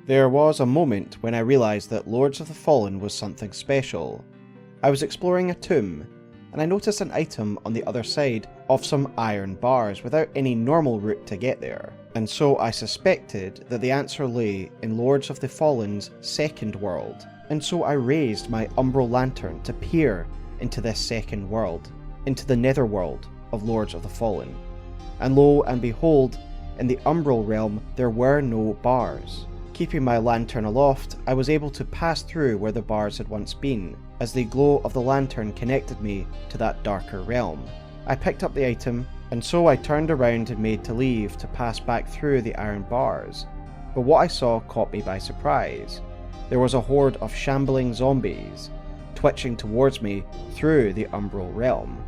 There was a moment when I realised that Lords of the Fallen was something special. I was exploring a tomb, and I noticed an item on the other side of some iron bars without any normal route to get there, and so I suspected that the answer lay in Lords of the Fallen's second world, and so I raised my umbral lantern to peer into this second world, into the netherworld of Lords of the Fallen. And lo and behold, in the umbral realm there were no bars. Keeping my lantern aloft, I was able to pass through where the bars had once been, as the glow of the lantern connected me to that darker realm. I picked up the item, and so I turned around and made to leave to pass back through the iron bars. But what I saw caught me by surprise. There was a horde of shambling zombies, twitching towards me through the umbral realm.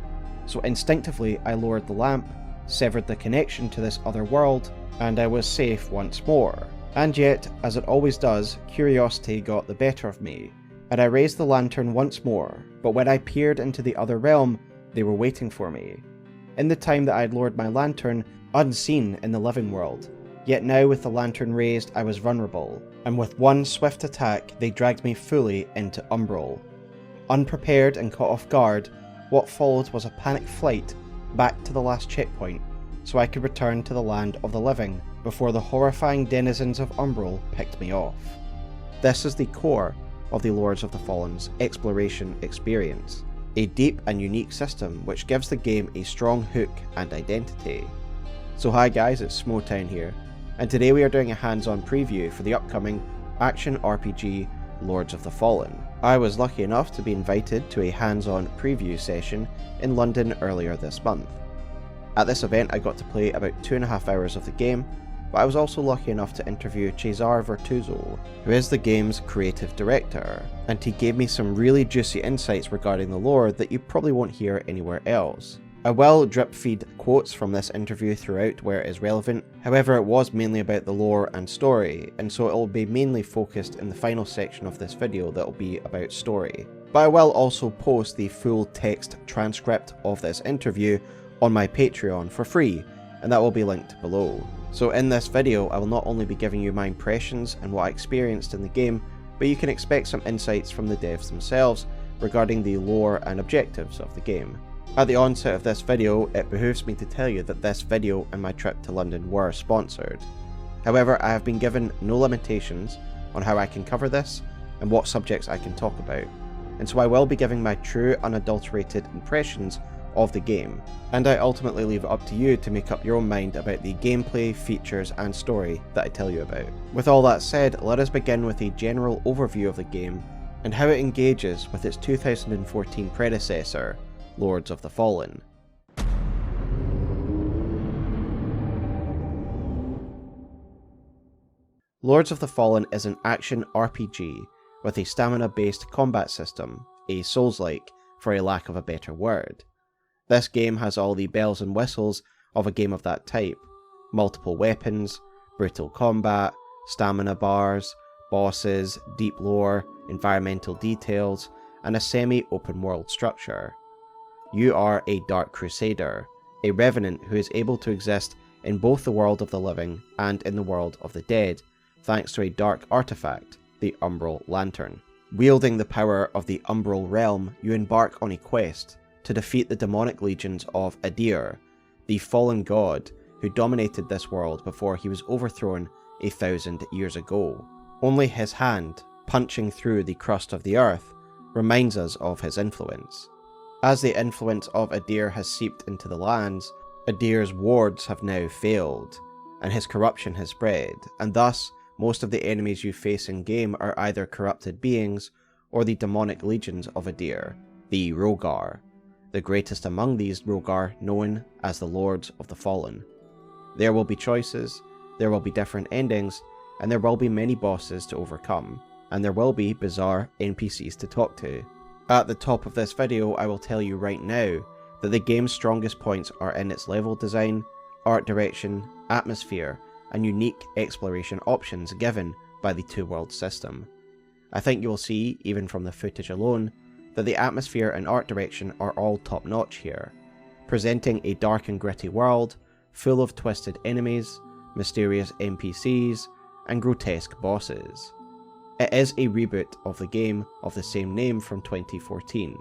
So instinctively I lowered the lamp, severed the connection to this other world, and I was safe once more. And yet, as it always does, curiosity got the better of me, and I raised the lantern once more, but when I peered into the other realm, they were waiting for me. In the time that I had lowered my lantern, unseen in the living world, yet now with the lantern raised I was vulnerable, and with one swift attack they dragged me fully into Umbral. Unprepared and caught off guard, what followed was a panicked flight back to the last checkpoint, so I could return to the land of the living before the horrifying denizens of Umbral picked me off. This is the core of the Lords of the Fallen's exploration experience, a deep and unique system which gives the game a strong hook and identity. So hi guys, it's Smotown here, and today we are doing a hands-on preview for the upcoming action RPG Lords of the Fallen. I was lucky enough to be invited to a hands-on preview session in London earlier this month. At this event I got to play about 2.5 hours of the game, but I was also lucky enough to interview Cezar Virtosu, who is the game's creative director, and he gave me some really juicy insights regarding the lore that you probably won't hear anywhere else. I will drip feed quotes from this interview throughout where it is relevant, however it was mainly about the lore and story, and so it will be mainly focused in the final section of this video that will be about story. But I will also post the full text transcript of this interview on my Patreon for free, and that will be linked below. So in this video I will not only be giving you my impressions and what I experienced in the game, but you can expect some insights from the devs themselves regarding the lore and objectives of the game. At the onset of this video, it behooves me to tell you that this video and my trip to London were sponsored. However, I have been given no limitations on how I can cover this and what subjects I can talk about, and so I will be giving my true unadulterated impressions of the game, and I ultimately leave it up to you to make up your own mind about the gameplay, features and story that I tell you about. With all that said, let us begin with a general overview of the game and how it engages with its 2014 predecessor, Lords of the Fallen. Lords of the Fallen is an action RPG with a stamina-based combat system, a soulslike for a lack of a better word. This game has all the bells and whistles of a game of that type: multiple weapons, brutal combat, stamina bars, bosses, deep lore, environmental details, and a semi-open world structure. You are a Dark Crusader, a revenant who is able to exist in both the world of the living and in the world of the dead, thanks to a dark artifact, the Umbral Lantern. Wielding the power of the Umbral realm, you embark on a quest to defeat the demonic legions of Adir, the fallen god who dominated this world before he was overthrown 1,000 years ago. Only his hand, punching through the crust of the earth, reminds us of his influence. As the influence of Adir has seeped into the lands, Adir's wards have now failed, and his corruption has spread, and thus most of the enemies you face in game are either corrupted beings or the demonic legions of Adir, the Rogar, the greatest among these Rogar known as the Lords of the Fallen. There will be choices, there will be different endings, and there will be many bosses to overcome, and there will be bizarre NPCs to talk to. At the top of this video I will tell you right now that the game's strongest points are in its level design, art direction, atmosphere, and unique exploration options given by the two-world system. I think you will see, even from the footage alone, that the atmosphere and art direction are all top-notch here, presenting a dark and gritty world, full of twisted enemies, mysterious NPCs, and grotesque bosses. It is a reboot of the game of the same name from 2014,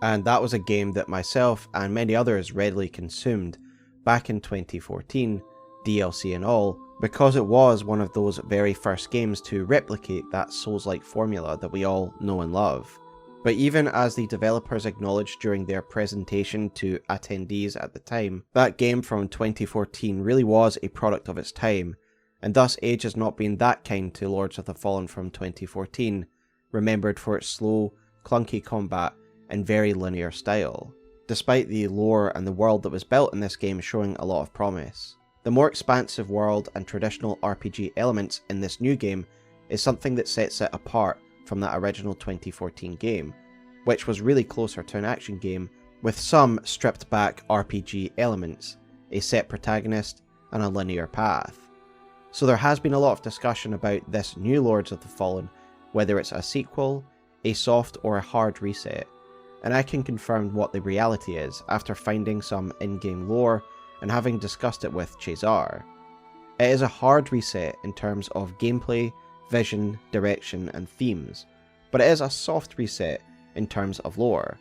and that was a game that myself and many others readily consumed back in 2014, DLC and all, because it was one of those very first games to replicate that Souls-like formula that we all know and love. But even as the developers acknowledged during their presentation to attendees at the time, that game from 2014 really was a product of its time, and thus age has not been that kind to Lords of the Fallen from 2014, remembered for its slow, clunky combat and very linear style, despite the lore and the world that was built in this game showing a lot of promise. The more expansive world and traditional RPG elements in this new game is something that sets it apart from that original 2014 game, which was really closer to an action game with some stripped back RPG elements, a set protagonist, and a linear path. So there has been a lot of discussion about this new Lords of the Fallen, whether it's a sequel, a soft or a hard reset, and I can confirm what the reality is after finding some in-game lore and having discussed it with Cezar. It is a hard reset in terms of gameplay, vision, direction and themes, but it is a soft reset in terms of lore.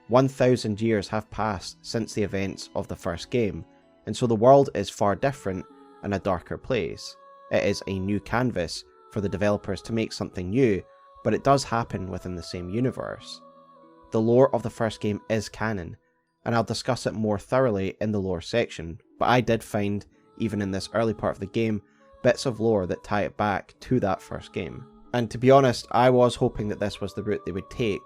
1,000 years have passed since the events of the first game, and so the world is far different and a darker place. It is a new canvas for the developers to make something new, but it does happen within the same universe. The lore of the first game is canon, and I'll discuss it more thoroughly in the lore section, but I did find, even in this early part of the game, bits of lore that tie it back to that first game. And to be honest, I was hoping that this was the route they would take.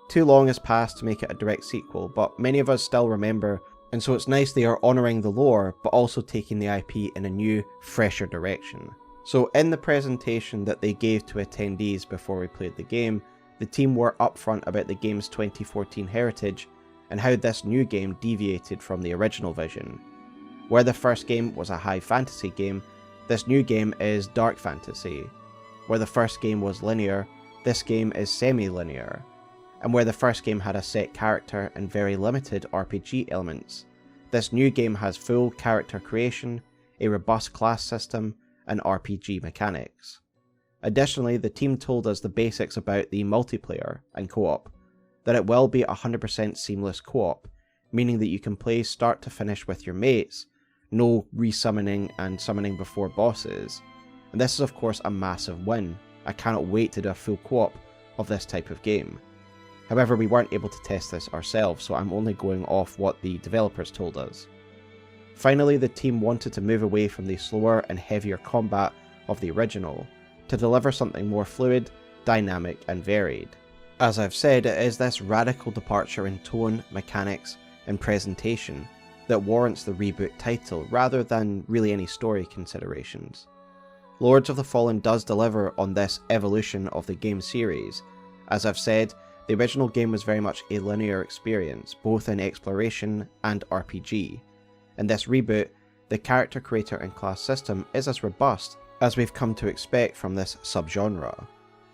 Too long has passed to make it a direct sequel, but many of us still remember, and so it's nice they are honouring the lore, but also taking the IP in a new, fresher direction. So in the presentation that they gave to attendees before we played the game, the team were upfront about the game's 2014 heritage and how this new game deviated from the original vision. Where the first game was a high fantasy game, this new game is dark fantasy. Where the first game was linear, this game is semi-linear. And where the first game had a set character and very limited RPG elements, this new game has full character creation, a robust class system, and RPG mechanics. Additionally, the team told us the basics about the multiplayer and co-op, that it will be 100% seamless co-op, meaning that you can play start to finish with your mates, no resummoning and summoning before bosses, and this is of course a massive win. I cannot wait to do a full co-op of this type of game. However, we weren't able to test this ourselves, so I'm only going off what the developers told us. Finally, the team wanted to move away from the slower and heavier combat of the original, to deliver something more fluid, dynamic and varied. As I've said, it is this radical departure in tone, mechanics and presentation that warrants the Reboot title rather than really any story considerations. Lords of the Fallen does deliver on this evolution of the game series. As I've said, the original game was very much a linear experience, both in exploration and RPG. In this reboot, the character creator and class system is as robust as we've come to expect from this subgenre,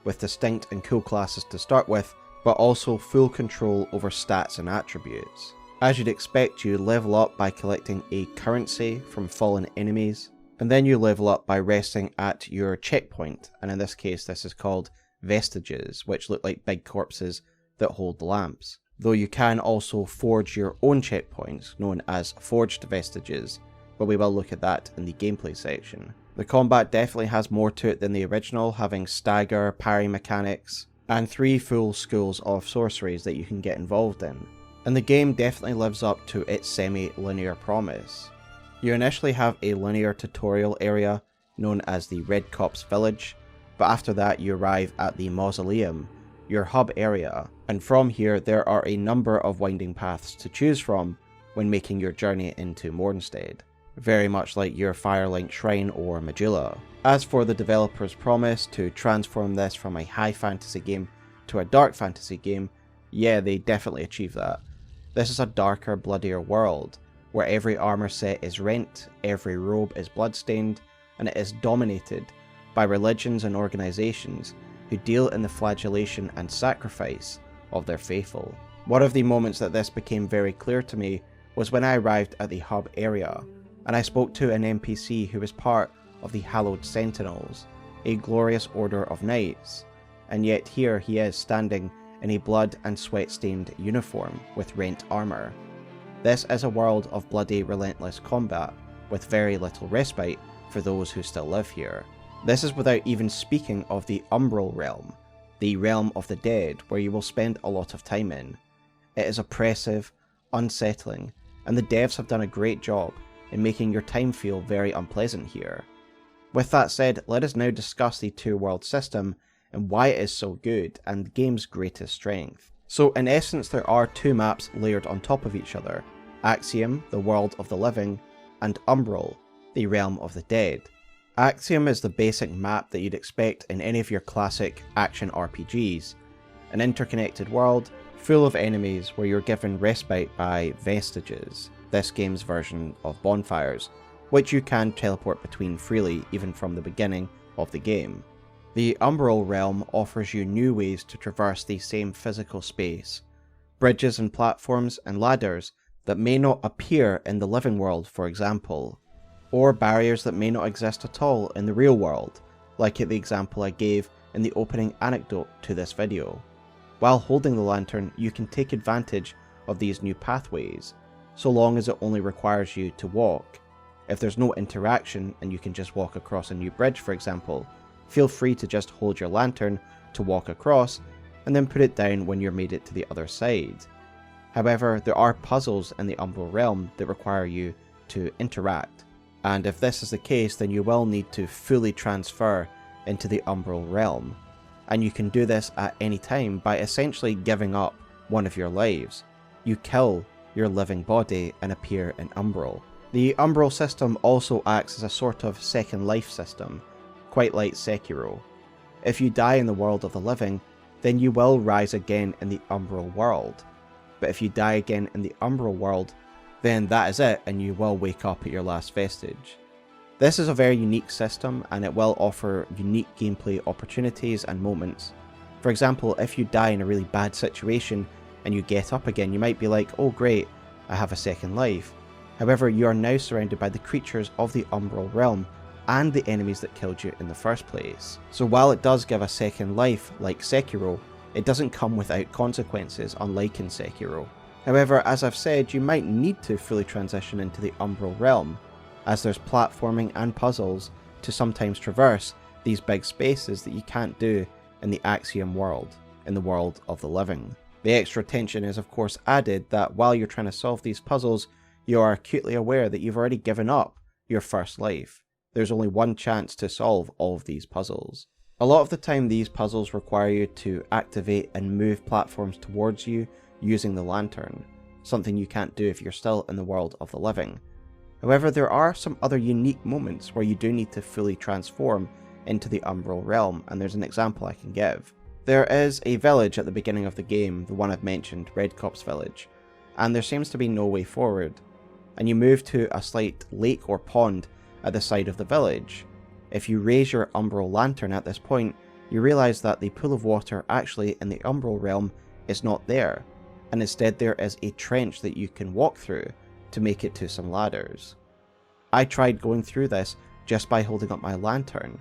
with distinct and cool classes to start with, but also full control over stats and attributes. As you'd expect, you level up by collecting a currency from fallen enemies, and then you level up by resting at your checkpoint, and in this case this is called vestiges, which look like big corpses that hold lamps. Though you can also forge your own checkpoints, known as forged vestiges, but we will look at that in the gameplay section. The combat definitely has more to it than the original, having stagger, parry mechanics, and 3 full schools of sorceries that you can get involved in. And the game definitely lives up to its semi-linear promise. You initially have a linear tutorial area known as the Redcopse village, but after that you arrive at the mausoleum, your hub area, and from here there are a number of winding paths to choose from when making your journey into Mornstead, very much like your Firelink Shrine or Majula. As for the developer's promise to transform this from a high fantasy game to a dark fantasy game, yeah, they definitely achieve that. This is a darker, bloodier world, where every armor set is rent, every robe is bloodstained, and it is dominated by religions and organizations who deal in the flagellation and sacrifice of their faithful. One of the moments that this became very clear to me was when I arrived at the hub area, and I spoke to an NPC who was part of the Hallowed Sentinels, a glorious order of knights, and yet here he is standing in a blood and sweat stained uniform with rent armour. This is a world of bloody relentless combat, with very little respite for those who still live here. This is without even speaking of the Umbral realm, the realm of the dead, where you will spend a lot of time in. It is oppressive, unsettling, and the devs have done a great job in making your time feel very unpleasant here. With that said, let us now discuss the two-world system and why it is so good and the game's greatest strength. So in essence, there are two maps layered on top of each other: Axiom, the world of the living, and Umbral, the realm of the dead. Axiom is the basic map that you'd expect in any of your classic action RPGs, an interconnected world full of enemies where you're given respite by vestiges, this game's version of bonfires, which you can teleport between freely even from the beginning of the game. The Umbral realm offers you new ways to traverse the same physical space, bridges and platforms and ladders that may not appear in the living world, for example, or barriers that may not exist at all in the real world, like the example I gave in the opening anecdote to this video. While holding the lantern, you can take advantage of these new pathways, so long as it only requires you to walk. If there's no interaction and you can just walk across a new bridge, for example, feel free to just hold your lantern to walk across and then put it down when you're made it to the other side. However, there are puzzles in the Umbral realm that require you to interact, and if this is the case, then you will need to fully transfer into the Umbral realm, and you can do this at any time by essentially giving up one of your lives. You kill your living body and appear in Umbral. The Umbral system also acts as a sort of second life system, quite like Sekiro. If you die in the world of the living, then you will rise again in the Umbral world, but if you die again in the Umbral world, then that is it and you will wake up at your last vestige. This is a very unique system and it will offer unique gameplay opportunities and moments. For example, if you die in a really bad situation and you get up again, you might be like, oh great, I have a second life. However, you are now surrounded by the creatures of the Umbral realm and the enemies that killed you in the first place. So while it does give a second life like Sekiro, it doesn't come without consequences, unlike in Sekiro. However, as I've said, you might need to fully transition into the Umbral realm, as there's platforming and puzzles to sometimes traverse these big spaces that you can't do in the Axiom world, in the world of the living. The extra tension is of course added that while you're trying to solve these puzzles, you are acutely aware that you've already given up your first life. There's only one chance to solve all of these puzzles. A lot of the time these puzzles require you to activate and move platforms towards you using the lantern, something you can't do if you're still in the world of the living. However, there are some other unique moments where you do need to fully transform into the Umbral realm, and there's an example I can give. There is a village at the beginning of the game, the one I've mentioned, Redcopse village, and there seems to be no way forward, and you move to a slight lake or pond at the side of the village. If you raise your Umbral lantern at this point, you realise that the pool of water actually in the Umbral realm is not there, and instead there is a trench that you can walk through to make it to some ladders. I tried going through this just by holding up my lantern,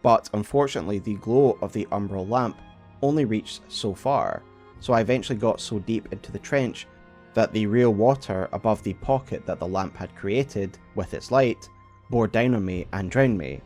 but unfortunately the glow of the Umbral lamp only reached so far, so I eventually got so deep into the trench that the real water above the pocket that the lamp had created with its light bore down on me and drowned me.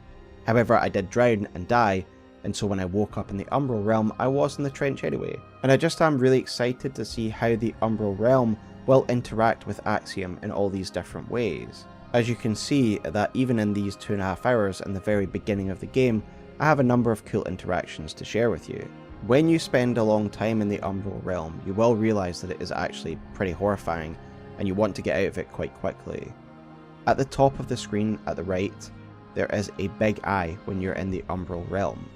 However, I did drown and die, and so when I woke up in the Umbral realm, I was in the trench anyway. And I just am really excited to see how the Umbral realm will interact with Axiom in all these different ways. As you can see that even in these 2.5 hours in the very beginning of the game, I have a number of cool interactions to share with you. When you spend a long time in the Umbral realm, you will realise that it is actually pretty horrifying, and you want to get out of it quite quickly. At the top of the screen at the right, there is a big eye when you're in the Umbral realm,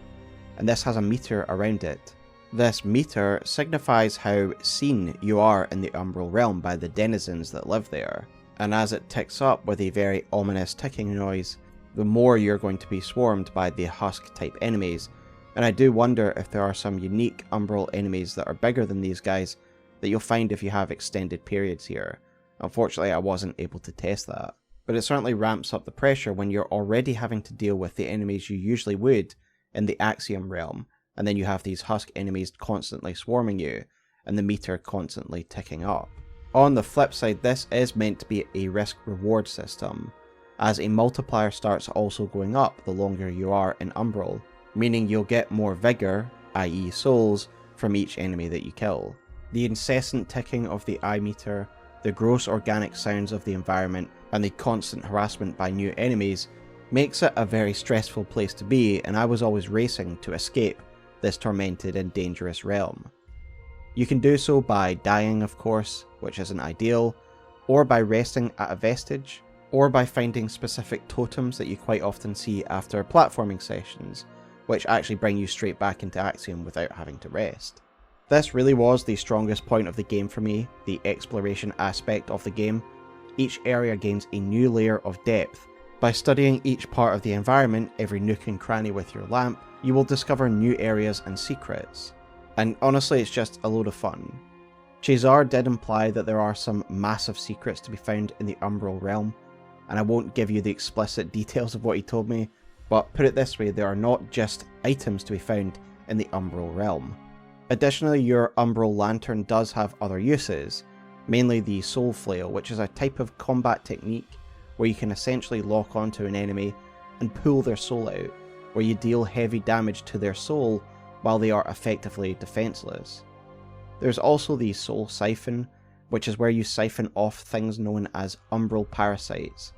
and this has a meter around it. This meter signifies how seen you are in the Umbral realm by the denizens that live there, and as it ticks up with a very ominous ticking noise, the more you're going to be swarmed by the husk type enemies, and I do wonder if there are some unique Umbral enemies that are bigger than these guys that you'll find if you have extended periods here. Unfortunately, I wasn't able to test that. But it certainly ramps up the pressure when you're already having to deal with the enemies you usually would in the Axiom realm, and then you have these husk enemies constantly swarming you, and the meter constantly ticking up. On the flip side, this is meant to be a risk-reward system, as a multiplier starts also going up the longer you are in Umbral, meaning you'll get more vigor, i.e. souls, from each enemy that you kill. The incessant ticking of the eye meter, the gross organic sounds of the environment, and the constant harassment by new enemies makes it a very stressful place to be, and I was always racing to escape this tormented and dangerous realm. You can do so by dying, of course, which isn't ideal, or by resting at a vestige, or by finding specific totems that you quite often see after platforming sessions, which actually bring you straight back into Axiom without having to rest. This really was the strongest point of the game for me, the exploration aspect of the game. Each area gains a new layer of depth. By studying each part of the environment, every nook and cranny with your lamp, you will discover new areas and secrets. And honestly, it's just a load of fun. Cezar did imply that there are some massive secrets to be found in the Umbral realm, and I won't give you the explicit details of what he told me, but put it this way, there are not just items to be found in the Umbral realm. Additionally, your Umbral lantern does have other uses, mainly the soul flail, which is a type of combat technique where you can essentially lock onto an enemy and pull their soul out, where you deal heavy damage to their soul while they are effectively defenseless. There's also the soul siphon, which is where you siphon off things known as umbral parasites.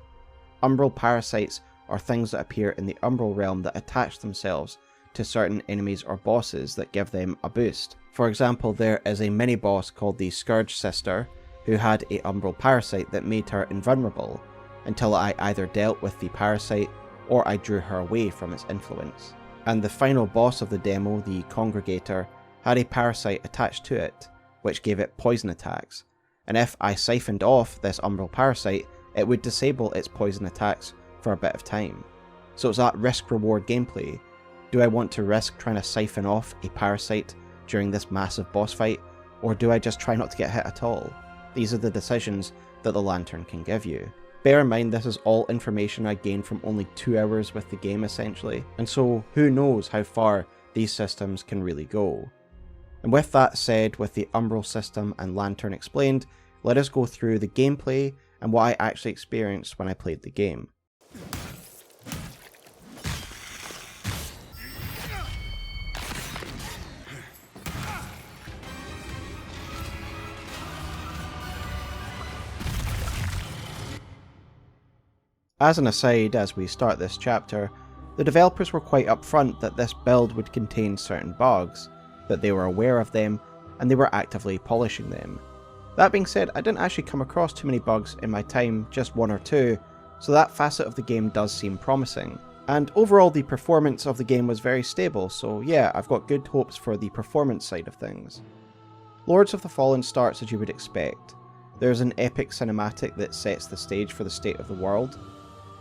Umbral parasites are things that appear in the Umbral realm that attach themselves to certain enemies or bosses that give them a boost. For example, there is a mini-boss called the Scourge Sister, who had a Umbral parasite that made her invulnerable, until I either dealt with the parasite or I drew her away from its influence. And the final boss of the demo, the Congregator, had a parasite attached to it, which gave it poison attacks, and if I siphoned off this Umbral parasite, it would disable its poison attacks for a bit of time. So it's that risk-reward gameplay. Do I want to risk trying to siphon off a parasite during this massive boss fight, or do I just try not to get hit at all? These are the decisions that the lantern can give you. Bear in mind, this is all information I gained from only 2 hours with the game essentially, and so who knows how far these systems can really go. And with that said, with the Umbral system and lantern explained, let us go through the gameplay and what I actually experienced when I played the game. As an aside, as we start this chapter, the developers were quite upfront that this build would contain certain bugs, that they were aware of them, and they were actively polishing them. That being said, I didn't actually come across too many bugs in my time, just 1 or 2, so that facet of the game does seem promising. And overall the performance of the game was very stable, so yeah, I've got good hopes for the performance side of things. Lords of the Fallen starts as you would expect. There's an epic cinematic that sets the stage for the state of the world,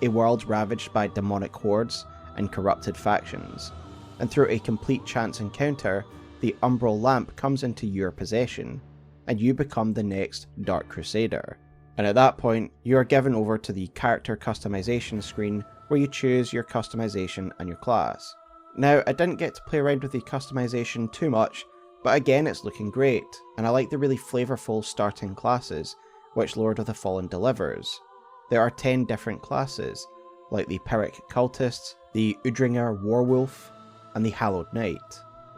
a world ravaged by demonic hordes and corrupted factions, and through a complete chance encounter, the Umbral lamp comes into your possession, and you become the next Dark Crusader. And at that point, you are given over to the character customization screen where you choose your customization and your class. Now, I didn't get to play around with the customization too much, but again it's looking great, and I like the really flavourful starting classes which Lord of the Fallen delivers. There are 10 different classes, like the Pyrrhic Cultists, the Udringer Warwolf, and the Hallowed Knight.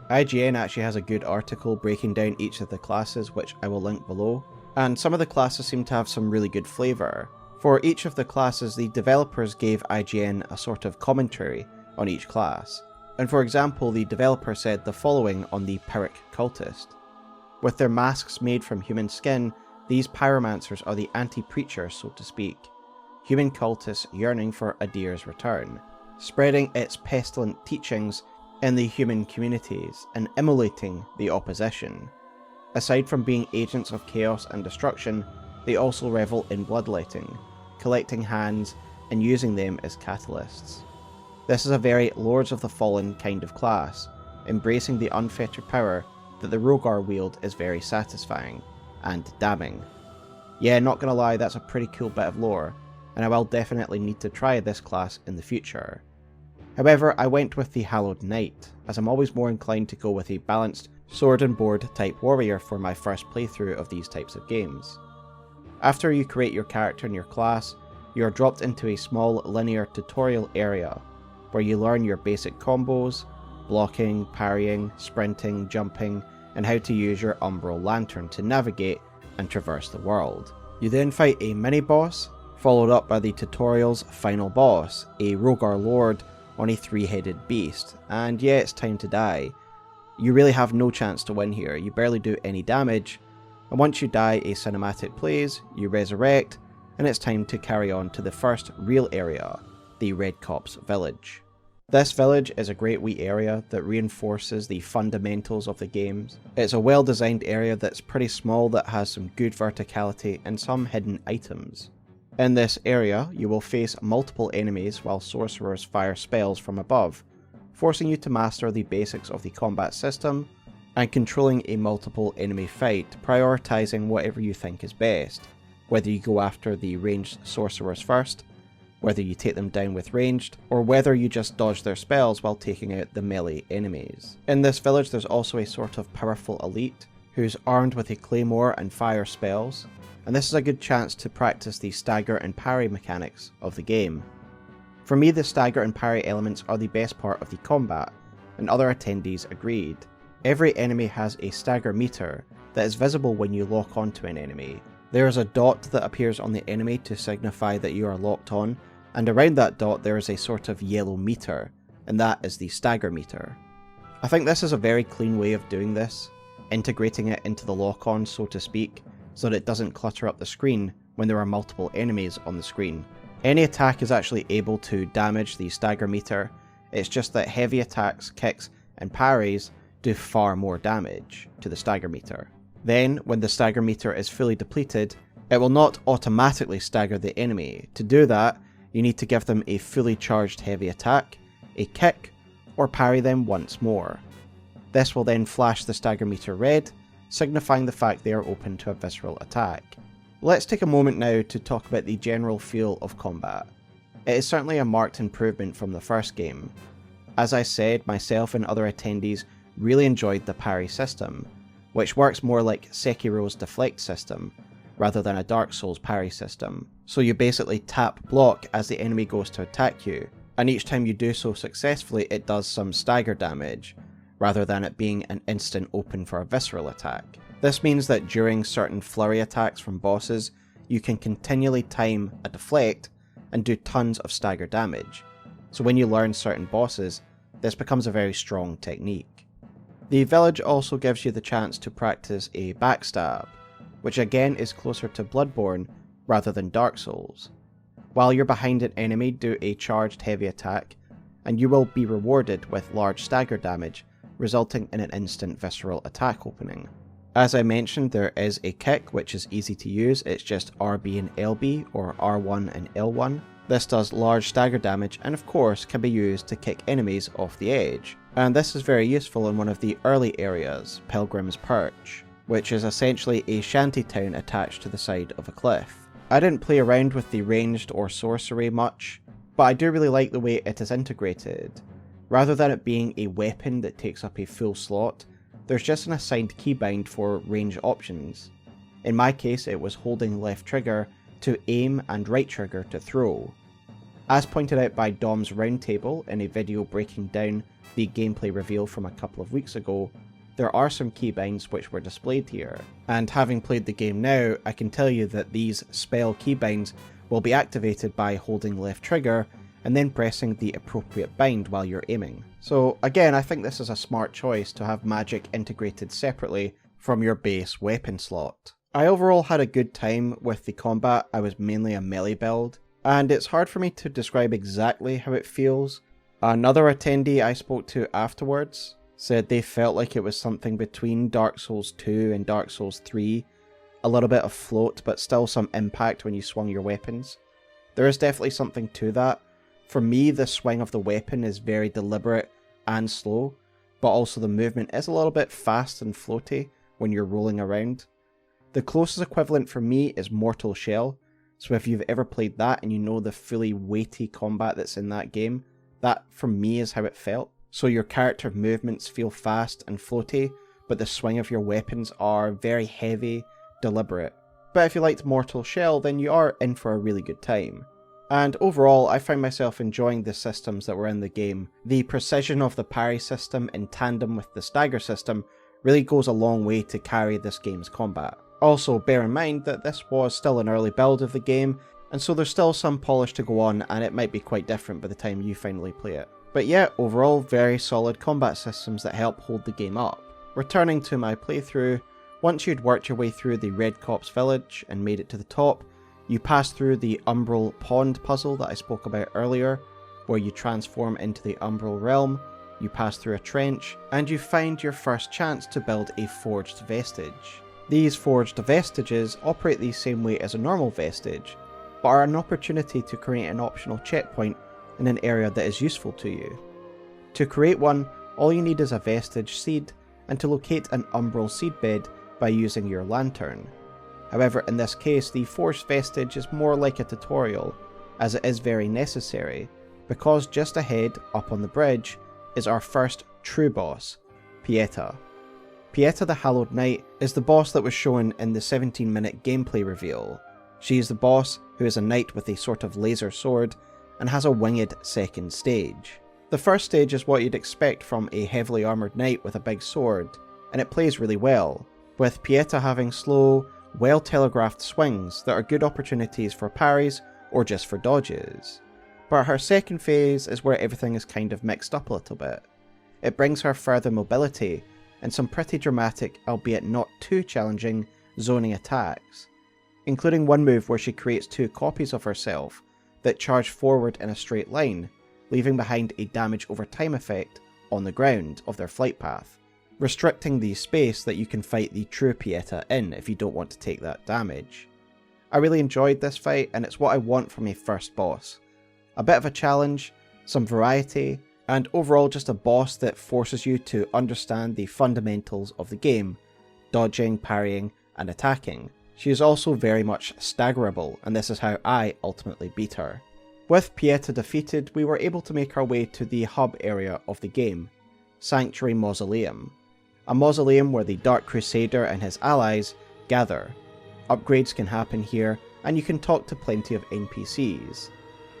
IGN actually has a good article breaking down each of the classes, which I will link below, and some of the classes seem to have some really good flavour. For each of the classes, the developers gave IGN a sort of commentary on each class, and for example, the developer said the following on the Pyrrhic Cultist. With their masks made from human skin, these pyromancers are the anti-preacher, so to speak. Human cultists yearning for Adir's return, spreading its pestilent teachings in the human communities and immolating the opposition. Aside from being agents of chaos and destruction, they also revel in bloodletting, collecting hands and using them as catalysts. This is a very Lords of the Fallen kind of class. Embracing the unfettered power that the Rogar wield is very satisfying and damning. Yeah, not gonna lie, that's a pretty cool bit of lore, and I will definitely need to try this class in the future. However, I went with the Hallowed Knight, as I'm always more inclined to go with a balanced sword and board type warrior for my first playthrough of these types of games. After you create your character and your class, you are dropped into a small linear tutorial area where you learn your basic combos, blocking, parrying, sprinting, jumping, and how to use your Umbral lantern to navigate and traverse the world. You then fight a mini-boss, followed up by the tutorial's final boss, a Rogar Lord on a 3-headed beast, and yeah, it's time to die. You really have no chance to win here, you barely do any damage, and once you die a cinematic plays, you resurrect, and it's time to carry on to the first real area, the Redcopse village. This village is a great wee area that reinforces the fundamentals of the games. It's a well designed area that's pretty small that has some good verticality and some hidden items. In this area, you will face multiple enemies while sorcerers fire spells from above, forcing you to master the basics of the combat system and controlling a multiple enemy fight, prioritizing whatever you think is best, whether you go after the ranged sorcerers first, whether you take them down with ranged, or whether you just dodge their spells while taking out the melee enemies. In this village there's also a sort of powerful elite who's armed with a claymore and fire spells, and this is a good chance to practice the stagger and parry mechanics of the game. For me, the stagger and parry elements are the best part of the combat, and other attendees agreed. Every enemy has a stagger meter that is visible when you lock onto an enemy. There is a dot that appears on the enemy to signify that you are locked on, and around that dot there is a sort of yellow meter, and that is the stagger meter. I think this is a very clean way of doing this, integrating it into the lock-on so to speak, so that it doesn't clutter up the screen when there are multiple enemies on the screen. Any attack is actually able to damage the stagger meter, it's just that heavy attacks, kicks, and parries do far more damage to the stagger meter. Then, when the stagger meter is fully depleted, it will not automatically stagger the enemy. To do that, you need to give them a fully charged heavy attack, a kick, or parry them once more. This will then flash the stagger meter red, signifying the fact they are open to a visceral attack. Let's take a moment now to talk about the general feel of combat. It is certainly a marked improvement from the first game. As I said, myself and other attendees really enjoyed the parry system, which works more like Sekiro's deflect system, rather than a Dark Souls parry system. So you basically tap block as the enemy goes to attack you, and each time you do so successfully it does some stagger damage, rather than it being an instant open for a visceral attack. This means that during certain flurry attacks from bosses, you can continually time a deflect and do tons of stagger damage. So when you learn certain bosses, this becomes a very strong technique. The village also gives you the chance to practice a backstab, which again is closer to Bloodborne rather than Dark Souls. While you're behind an enemy, do a charged heavy attack, and you will be rewarded with large stagger damage, resulting in an instant visceral attack opening. As I mentioned, there is a kick which is easy to use, it's just RB and LB or R1 and L1. This does large stagger damage and of course can be used to kick enemies off the edge. And this is very useful in one of the early areas, Pilgrim's Perch, which is essentially a shantytown attached to the side of a cliff. I didn't play around with the ranged or sorcery much, but I do really like the way it is integrated. Rather than it being a weapon that takes up a full slot, there's just an assigned keybind for range options. In my case it was holding left trigger to aim and right trigger to throw. As pointed out by Dom's Roundtable in a video breaking down the gameplay reveal from a couple of weeks ago, there are some keybinds which were displayed here, and having played the game now, I can tell you that these spell keybinds will be activated by holding left trigger and then pressing the appropriate bind while you're aiming. So again, I think this is a smart choice to have magic integrated separately from your base weapon slot. I overall had a good time with the combat. I was mainly a melee build, and it's hard for me to describe exactly how it feels. Another attendee I spoke to afterwards said they felt like it was something between Dark Souls 2 and Dark Souls 3, a little bit of float but still some impact when you swung your weapons. There is definitely something to that. For me, the swing of the weapon is very deliberate and slow, but also the movement is a little bit fast and floaty when you're rolling around. The closest equivalent for me is Mortal Shell, so if you've ever played that and you know the fully weighty combat that's in that game, That, for me, is how it felt. So your character movements feel fast and floaty, but the swing of your weapons are very heavy, deliberate. But if you liked Mortal Shell, then you are in for a really good time. And overall, I found myself enjoying the systems that were in the game. The precision of the parry system in tandem with the stagger system really goes a long way to carry this game's combat. Also, bear in mind that this was still an early build of the game, and so there's still some polish to go on, and it might be quite different by the time you finally play it. But yeah, overall, very solid combat systems that help hold the game up. Returning to my playthrough, once you'd worked your way through the Redcopse village and made it to the top, you pass through the Umbral Pond puzzle that I spoke about earlier, where you transform into the Umbral realm, you pass through a trench, and you find your first chance to build a forged vestige. These forged vestiges operate the same way as a normal vestige, but are an opportunity to create an optional checkpoint in an area that is useful to you. To create one, all you need is a vestige seed, and to locate an Umbral seedbed by using your lantern. However, in this case, the forged vestige is more like a tutorial, as it is very necessary, because just ahead, up on the bridge, is our first true boss, Pieta. Pieta the Hallowed Knight is the boss that was shown in the 17-minute gameplay reveal. She is the boss who is a knight with a sort of laser sword and has a winged second stage. The first stage is what you'd expect from a heavily armoured knight with a big sword, and it plays really well, with Pieta having slow, well-telegraphed swings that are good opportunities for parries or just for dodges. But her second phase is where everything is kind of mixed up a little bit. It brings her further mobility and some pretty dramatic, albeit not too challenging, zoning attacks, including one move where she creates two copies of herself that charge forward in a straight line, leaving behind a damage over time effect on the ground of their flight path, restricting the space that you can fight the true Pieta in if you don't want to take that damage. I really enjoyed this fight, and it's what I want from a first boss. A bit of a challenge, some variety, and overall just a boss that forces you to understand the fundamentals of the game, dodging, parrying, and attacking. She is also very much staggerable, and this is how I ultimately beat her. With Pieta defeated, we were able to make our way to the hub area of the game, Sanctuary Mausoleum. A mausoleum where the Dark Crusader and his allies gather. Upgrades can happen here, and you can talk to plenty of NPCs.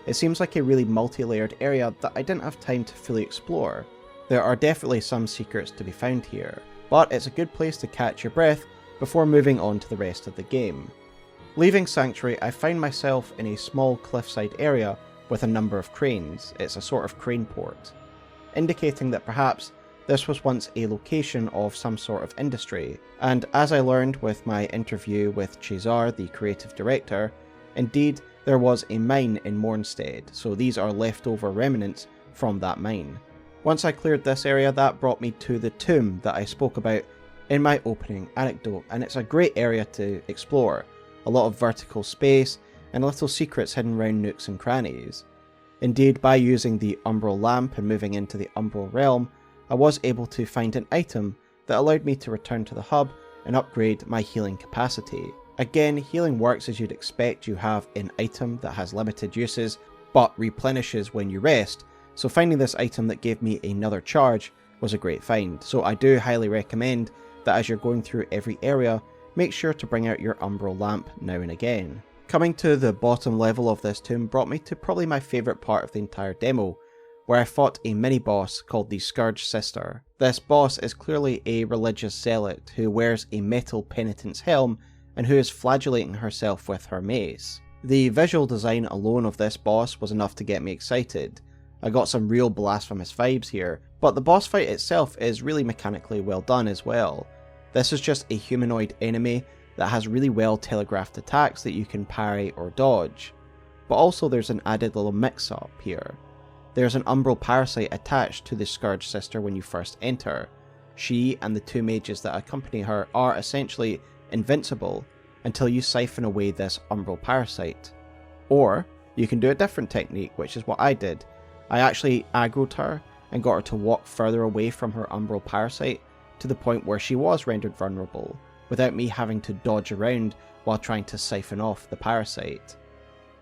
It seems like a really multi-layered area that I didn't have time to fully explore. There are definitely some secrets to be found here, but it's a good place to catch your breath before moving on to the rest of the game. Leaving Sanctuary, I find myself in a small cliffside area with a number of cranes. It's a sort of craneport, indicating that perhaps this was once a location of some sort of industry, and as I learned with my interview with Cezar, the creative director, indeed there was a mine in Mornstead, so these are leftover remnants from that mine. Once I cleared this area, that brought me to the tomb that I spoke about in my opening anecdote, and it's a great area to explore. A lot of vertical space, and little secrets hidden around nooks and crannies. Indeed, by using the Umbral lamp and moving into the Umbral realm, I was able to find an item that allowed me to return to the hub and upgrade my healing capacity. Again, healing works as you'd expect. You have an item that has limited uses, but replenishes when you rest, so finding this item that gave me another charge was a great find. So I do highly recommend that as you're going through every area, make sure to bring out your Umbral lamp now and again. Coming to the bottom level of this tomb brought me to probably my favourite part of the entire demo, where I fought a mini-boss called the Scourge Sister. This boss is clearly a religious zealot who wears a metal penitent's helm and who is flagellating herself with her mace. The visual design alone of this boss was enough to get me excited. I got some real blasphemous vibes here, but the boss fight itself is really mechanically well done as well. This is just a humanoid enemy that has really well telegraphed attacks that you can parry or dodge. But also there's an added little mix-up here. There's an Umbral parasite attached to the Scourge Sister when you first enter. She and the two mages that accompany her are essentially invincible until you siphon away this Umbral parasite. Or you can do a different technique, which is what I did. I actually aggroed her and got her to walk further away from her Umbral parasite to the point where she was rendered vulnerable, without me having to dodge around while trying to siphon off the parasite.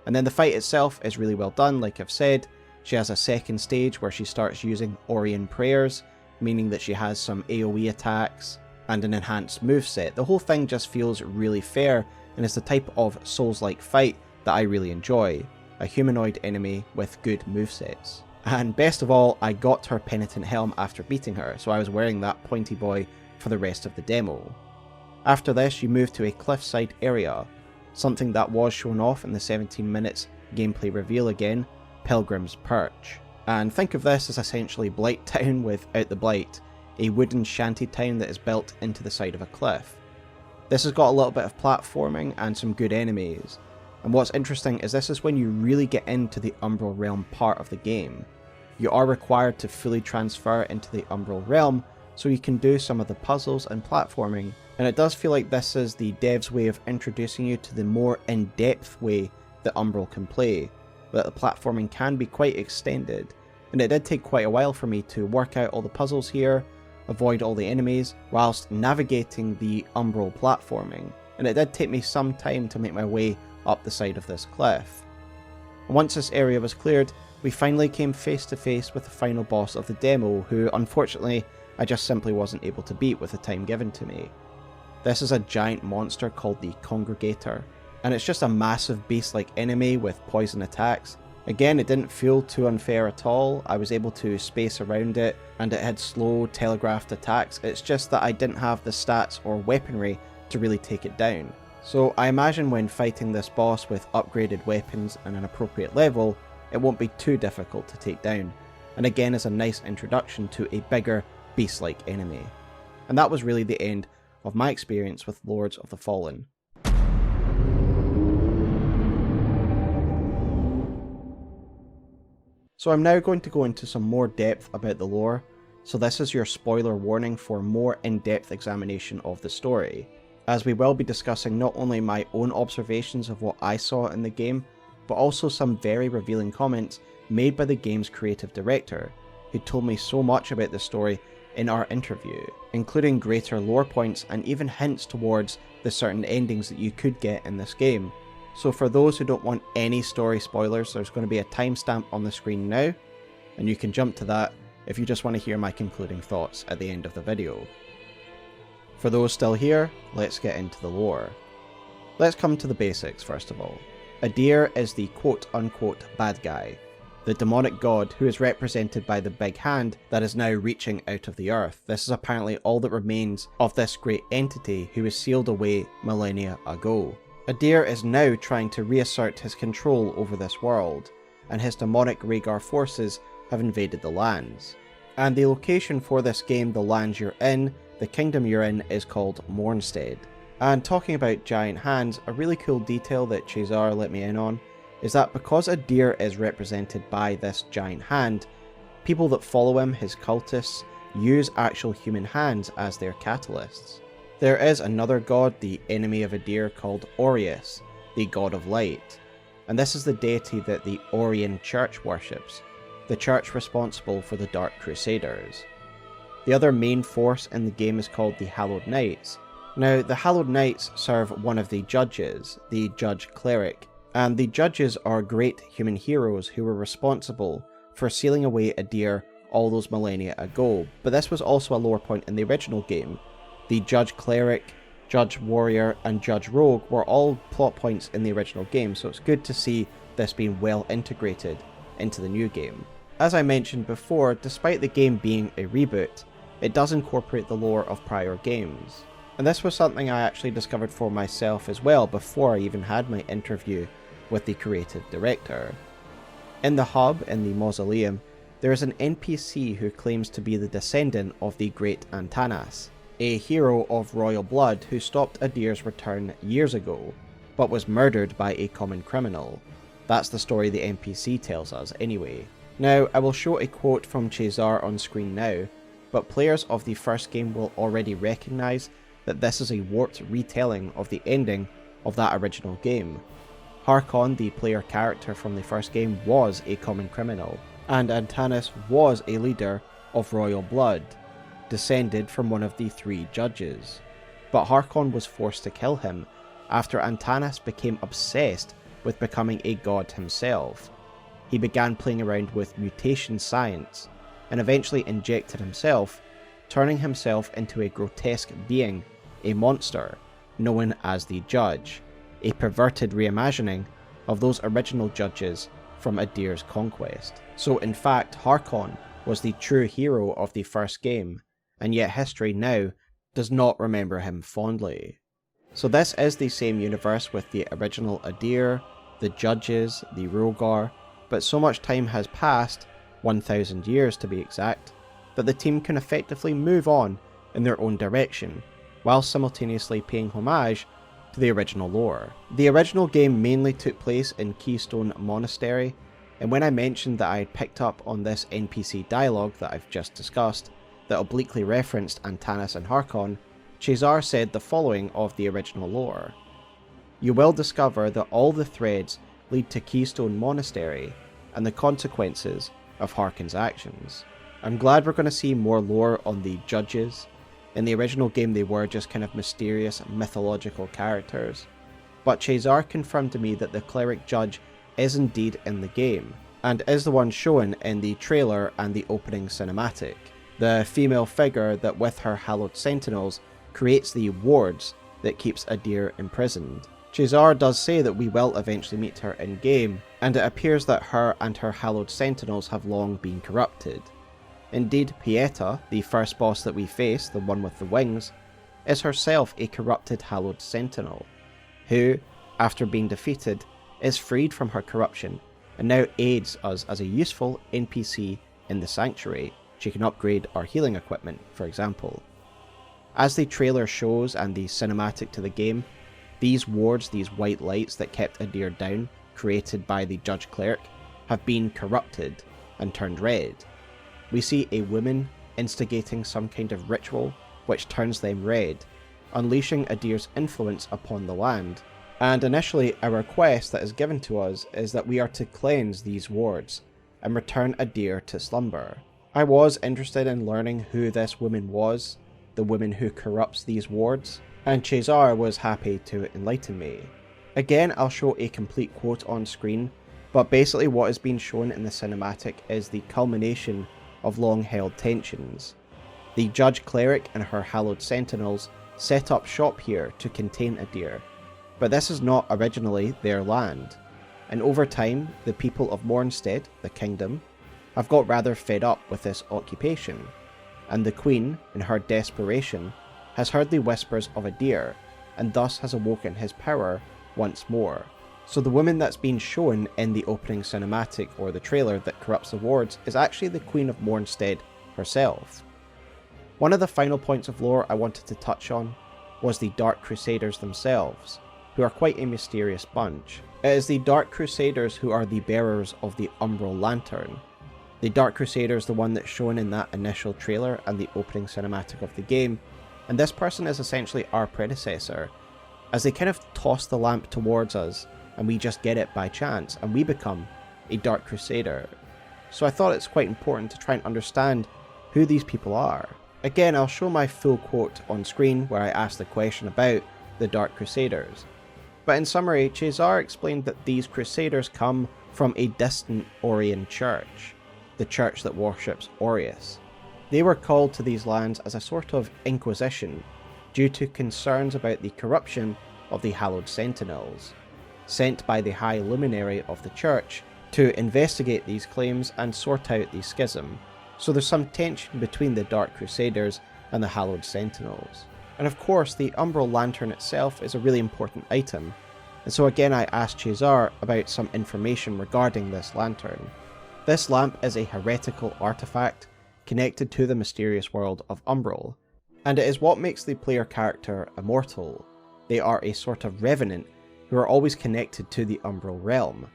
And then the fight itself is really well done, like I've said. She has a second stage where she starts using Orien prayers, meaning that she has some AoE attacks and an enhanced moveset. The whole thing just feels really fair and is the type of Souls-like fight that I really enjoy. A humanoid enemy with good movesets. And best of all, I got her penitent helm after beating her, so I was wearing that pointy boy for the rest of the demo. After this, you move to a cliffside area, something that was shown off in the 17 minutes gameplay reveal again, Pilgrim's Perch. And think of this as essentially Blight Town without the blight, a wooden shanty town that is built into the side of a cliff. This has got a little bit of platforming and some good enemies, and what's interesting is this is when you really get into the Umbral Realm part of the game. You are required to fully transfer into the Umbral Realm so you can do some of the puzzles and platforming, and it does feel like this is the dev's way of introducing you to the more in-depth way that Umbral can play, but the platforming can be quite extended, and it did take quite a while for me to work out all the puzzles here, avoid all the enemies, whilst navigating the Umbral platforming, and it did take me some time to make my way up the side of this cliff. And once this area was cleared, we finally came face to face with the final boss of the demo, who unfortunately I just simply wasn't able to beat with the time given to me. This is a giant monster called the Congregator, and it's just a massive beast-like enemy with poison attacks. Again, it didn't feel too unfair at all. I was able to space around it, and it had slow, telegraphed attacks. It's just that I didn't have the stats or weaponry to really take it down. So I imagine when fighting this boss with upgraded weapons and an appropriate level, it won't be too difficult to take down, and again is a nice introduction to a bigger, beast-like enemy. And that was really the end of my experience with Lords of the Fallen. So I'm now going to go into some more depth about the lore, so this is your spoiler warning for more in-depth examination of the story, as we will be discussing not only my own observations of what I saw in the game, but also some very revealing comments made by the game's creative director, who told me so much about the story in our interview, including greater lore points and even hints towards the certain endings that you could get in this game. So for those who don't want any story spoilers, there's going to be a timestamp on the screen now, and you can jump to that if you just want to hear my concluding thoughts at the end of the video. For those still here, let's get into the lore. Let's come to the basics first of all. Adir is the quote-unquote bad guy, the demonic god who is represented by the big hand that is now reaching out of the earth. This is apparently all that remains of this great entity who was sealed away millennia ago. Adir is now trying to reassert his control over this world, and his demonic Rhaegar forces have invaded the lands. And the location for this game, the lands you're in, the kingdom you're in, is called Mornstead. And talking about giant hands, a really cool detail that Cezar let me in on is that because Adir is represented by this giant hand, people that follow him, his cultists, use actual human hands as their catalysts. There is another god, the enemy of Adir, called Aureus, the god of light, and this is the deity that the Orien Church worships, the church responsible for the Dark Crusaders. The other main force in the game is called the Hallowed Knights. Now, the Hallowed Knights serve one of the judges, the Judge Cleric, and the judges are great human heroes who were responsible for sealing away Adir all those millennia ago, but this was also a lore point in the original game. The Judge Cleric, Judge Warrior, and Judge Rogue were all plot points in the original game, so it's good to see this being well integrated into the new game. As I mentioned before, despite the game being a reboot, it does incorporate the lore of prior games. And this was something I actually discovered for myself as well before I even had my interview with the creative director. In the hub, in the mausoleum, there is an NPC who claims to be the descendant of the great Antanas, a hero of royal blood who stopped Adir's return years ago, but was murdered by a common criminal. That's the story the NPC tells us anyway. Now, I will show a quote from Cezar on screen now, but players of the first game will already recognise that this is a warped retelling of the ending of that original game. Harkon, the player character from the first game, was a common criminal, and Antanas was a leader of royal blood, descended from one of the three judges. But Harkon was forced to kill him after Antanas became obsessed with becoming a god himself. he began playing around with mutation science, and eventually injected himself, turning himself into a grotesque being, a monster, known as the Judge, a perverted reimagining of those original judges from Adir's conquest. So in fact, Harkon was the true hero of the first game, and yet history now does not remember him fondly. So this is the same universe with the original Adir, the Judges, the Rogar, but so much time has passed, 1,000 years to be exact, that the team can effectively move on in their own direction, while simultaneously paying homage to the original lore. The original game mainly took place in Keystone Monastery, and when I mentioned that I had picked up on this NPC dialogue that I've just discussed, that obliquely referenced Antanas and Harkon, Cezar said the following of the original lore. You will discover that all the threads lead to Keystone Monastery, and the consequences of Harkon's actions. I'm glad we're going to see more lore on the Judges. In the original game they were just kind of mysterious mythological characters, but Cezar confirmed to me that the cleric Judge is indeed in the game, and is the one shown in the trailer and the opening cinematic. The female figure that with her hallowed sentinels creates the wards that keeps Adir imprisoned. Cezar does say that we will eventually meet her in game, and it appears that her and her hallowed sentinels have long been corrupted. Indeed, Pieta, the first boss that we face, the one with the wings, is herself a corrupted hallowed sentinel, who, after being defeated, is freed from her corruption and now aids us as a useful NPC in the sanctuary. She can upgrade our healing equipment, for example. As the trailer shows and the cinematic to the game, these wards, these white lights that kept Adir down, created by the Judge Cleric, have been corrupted and turned red. We see a woman instigating some kind of ritual which turns them red, unleashing Adir's influence upon the land. And initially a request that is given to us is that we are to cleanse these wards and return Adir to slumber. I was interested in learning who this woman was, the woman who corrupts these wards, and Cezar was happy to enlighten me. Again, I'll show a complete quote on screen, but basically what is being shown in the cinematic is the culmination of long-held tensions. The Judge Cleric and her hallowed sentinels set up shop here to contain Adir, but this is not originally their land, and over time the people of Mornstead, the kingdom, have got rather fed up with this occupation, and the Queen, in her desperation, has heard the whispers of Adir, and thus has awoken his power once more. So the woman that's been shown in the opening cinematic or the trailer that corrupts the wards is actually the Queen of Mornstead herself. One of the final points of lore I wanted to touch on was the Dark Crusaders themselves, who are quite a mysterious bunch. It is the Dark Crusaders who are the bearers of the Umbral Lantern. The Dark Crusader is the one that's shown in that initial trailer and the opening cinematic of the game, and this person is essentially our predecessor, as they kind of toss the lamp towards us and we just get it by chance and we become a Dark Crusader. So I thought it's quite important to try and understand who these people are. Again, I'll show my full quote on screen where I asked the question about the Dark Crusaders. But in summary, Cezar explained that these Crusaders come from a distant Orian church, the church that worships Aureus. They were called to these lands as a sort of inquisition due to concerns about the corruption of the Hallowed Sentinels, sent by the High Luminary of the church to investigate these claims and sort out the schism. So there's some tension between the Dark Crusaders and the Hallowed Sentinels. And of course, the Umbral Lantern itself is a really important item, and so again I asked Cezar about some information regarding this lantern. This lamp is a heretical artifact connected to the mysterious world of Umbral, and it is what makes the player character immortal. They are a sort of revenant who are always connected to the Umbral realm.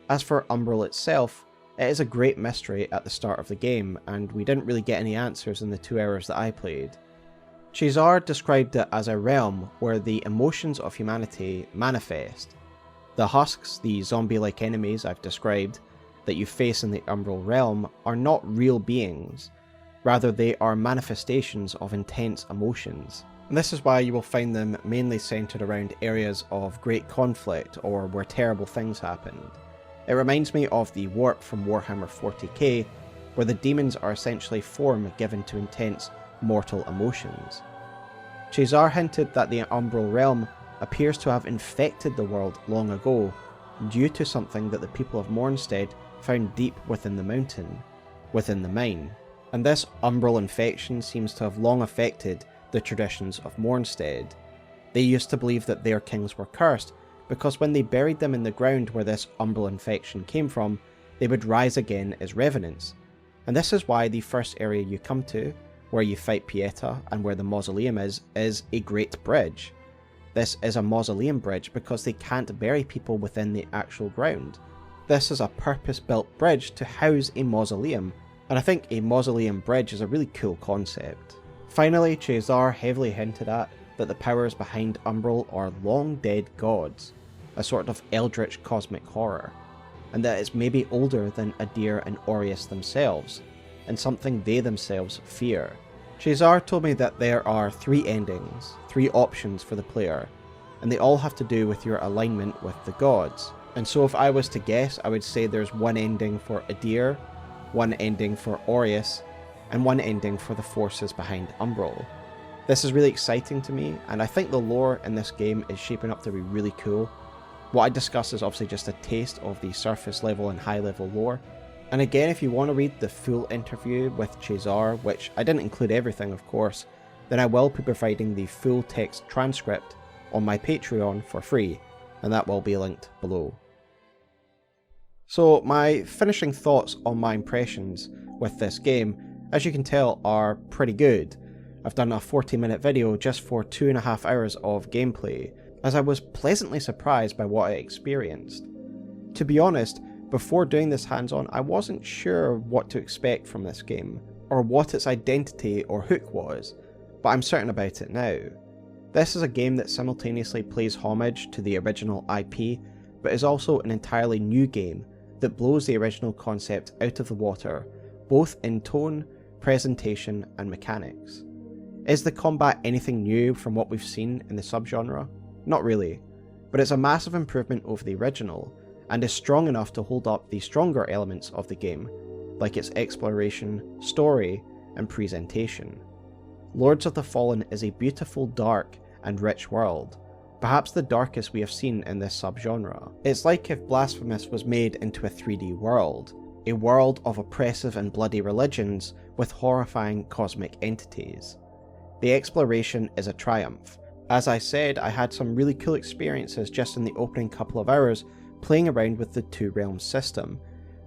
As for Umbral itself, it is a great mystery at the start of the game, and we didn't really get any answers in the 2 hours that I played. Cezar described it as a realm where the emotions of humanity manifest. The husks, the zombie-like enemies I've described, that you face in the Umbral realm are not real beings, rather they are manifestations of intense emotions. And this is why you will find them mainly centered around areas of great conflict or where terrible things happened. It reminds me of the warp from Warhammer 40k, where the demons are essentially form given to intense mortal emotions. Cezar hinted that the Umbral realm appears to have infected the world long ago, due to something that the people of Mournstead found deep within the mountain, within the mine. And this Umbral infection seems to have long affected the traditions of Mournstead. They used to believe that their kings were cursed, because when they buried them in the ground where this Umbral infection came from, they would rise again as revenants. And this is why the first area you come to, where you fight Pieta and where the mausoleum is a great bridge. This is a mausoleum bridge because they can't bury people within the actual ground. This is a purpose-built bridge to house a mausoleum, and I think a mausoleum bridge is a really cool concept. Finally, Cezar heavily hinted at that the powers behind Umbral are long-dead gods, a sort of eldritch cosmic horror, and that it's maybe older than Adir and Aureus themselves, and something they themselves fear. Cezar told me that there are 3 endings, 3 options for the player, and they all have to do with your alignment with the gods. And so if I was to guess, I would say there's one ending for Adir, one ending for Aureus, and one ending for the forces behind Umbral. This is really exciting to me, and I think the lore in this game is shaping up to be really cool. What I discuss is obviously just a taste of the surface level and high level lore. And again, if you want to read the full interview with Cezar, which I didn't include everything of course, then I will be providing the full text transcript on my Patreon for free, and that will be linked below. So my finishing thoughts on my impressions with this game, as you can tell, are pretty good. I've done a 40-minute video just for 2.5 hours of gameplay, as I was pleasantly surprised by what I experienced. To be honest, before doing this hands-on, I wasn't sure what to expect from this game, or what its identity or hook was, but I'm certain about it now. This is a game that simultaneously pays homage to the original IP, but is also an entirely new game that blows the original concept out of the water, both in tone, presentation, and mechanics. Is the combat anything new from what we've seen in the subgenre? Not really, but it's a massive improvement over the original, and is strong enough to hold up the stronger elements of the game, like its exploration, story, and presentation. Lords of the Fallen is a beautiful, dark, and rich world, perhaps the darkest we have seen in this subgenre. It's like if Blasphemous was made into a 3D world, a world of oppressive and bloody religions with horrifying cosmic entities. The exploration is a triumph. As I said, I had some really cool experiences just in the opening couple of hours playing around with the Two Realms system,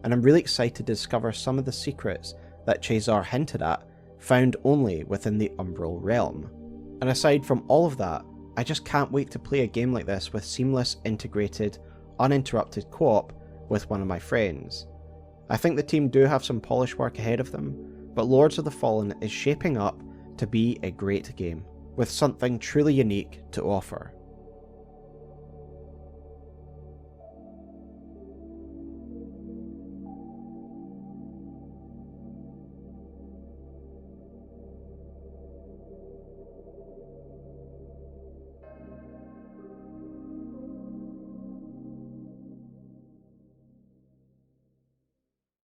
and I'm really excited to discover some of the secrets that Cezar hinted at, found only within the Umbral realm. And aside from all of that, I just can't wait to play a game like this with seamless, integrated, uninterrupted co-op with one of my friends. I think the team do have some polished work ahead of them, but Lords of the Fallen is shaping up to be a great game, with something truly unique to offer.